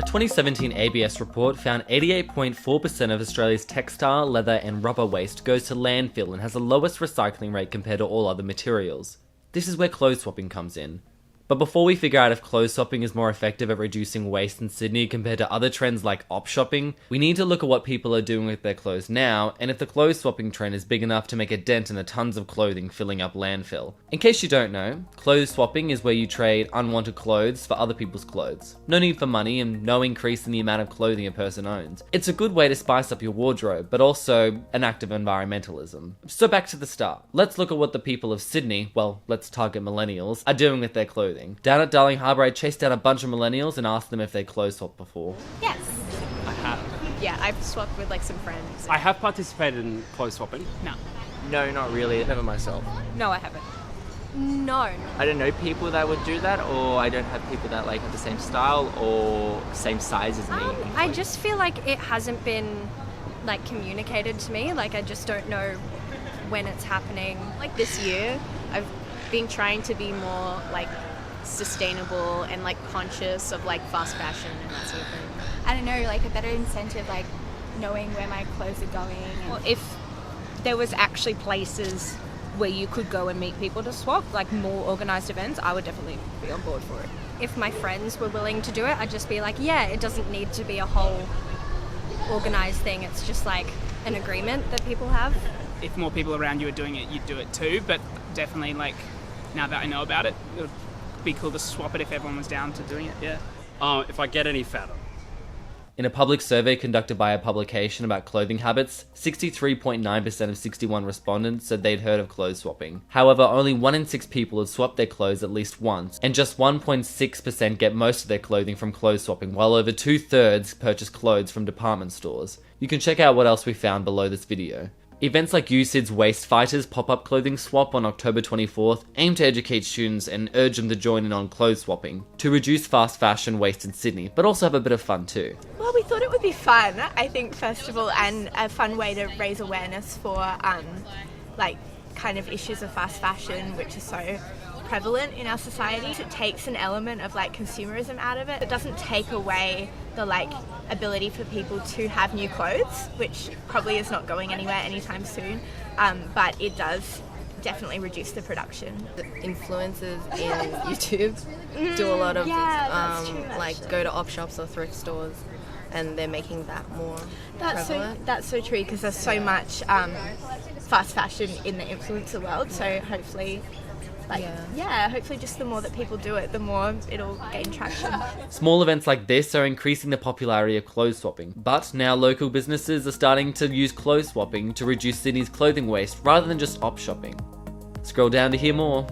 A 2017 ABS report found 88.4% of Australia's textile, leather and rubber waste goes to landfill and has the lowest recycling rate compared to all other materials. This is where clothes swapping comes in. But before we figure out if clothes swapping is more effective at reducing waste in Sydney compared to other trends like op shopping, we need to look at what people are doing with their clothes now, and if the clothes swapping trend is big enough to make a dent in the tons of clothing filling up landfill. In case you don't know, clothes swapping is where you trade unwanted clothes for other people's clothes. No need for money and no increase in the amount of clothing a person owns. It's a good way to spice up your wardrobe, but also an act of environmentalism. So back to the start. Let's look at what the people of Sydney, well, let's target millennials, are doing with their clothing. Down at Darling Harbour, I chased down a bunch of millennials and asked them if they clothes swapped before. Yes. I have. Yeah, I've swapped with like some friends. I have participated in clothes swapping. No. No, not really. Never myself. No, I haven't. No. I don't know people that would do that, or I don't have people that like have the same style or same size as me. I just feel like it hasn't been like communicated to me. Like I just don't know when it's happening. Like this year, I've been trying to be more like sustainable and like conscious of like fast fashion and that sort of thing. I don't know, like a better incentive, like knowing where my clothes are going. Well, if there was actually places where you could go and meet people to swap, like more organised events, I would definitely be on board for it. If my friends were willing to do it, I'd just be like, yeah, it doesn't need to be a whole organised thing. It's just like an agreement that people have. If more people around you are doing it, you'd do it too, but definitely like now that I know about it, it would be cool to swap it if everyone was down to doing it, yeah. If I get any fatter. In a public survey conducted by a publication about clothing habits, 63.9% of 61 respondents said they'd heard of clothes swapping. However, only 1 in 6 people had swapped their clothes at least once, and just 1.6% get most of their clothing from clothes swapping, while over 2/3 purchase clothes from department stores. You can check out what else we found below this video. Events like USyd's Waste Fighters pop-up clothing swap on October 24th aim to educate students and urge them to join in on clothes swapping to reduce fast fashion waste in Sydney, but also have a bit of fun too. Well, we thought it would be fun, I think, first of all, and a fun way to raise awareness for like kind of issues of fast fashion, which is so prevalent in our society. It takes an element of like consumerism out of it. It doesn't take away the like ability for people to have new clothes, which probably is not going anywhere anytime soon, but it does definitely reduce the production. The influencers in YouTube do a lot of like go to op shops or thrift stores, and they're making that more prevalent. That's so true, because there's so much fast fashion in the influencer world, so hopefully hopefully just the more that people do it, the more it'll gain traction. Small events like this are increasing the popularity of clothes swapping, but now local businesses are starting to use clothes swapping to reduce Sydney's clothing waste rather than just op shopping. Scroll down to hear more.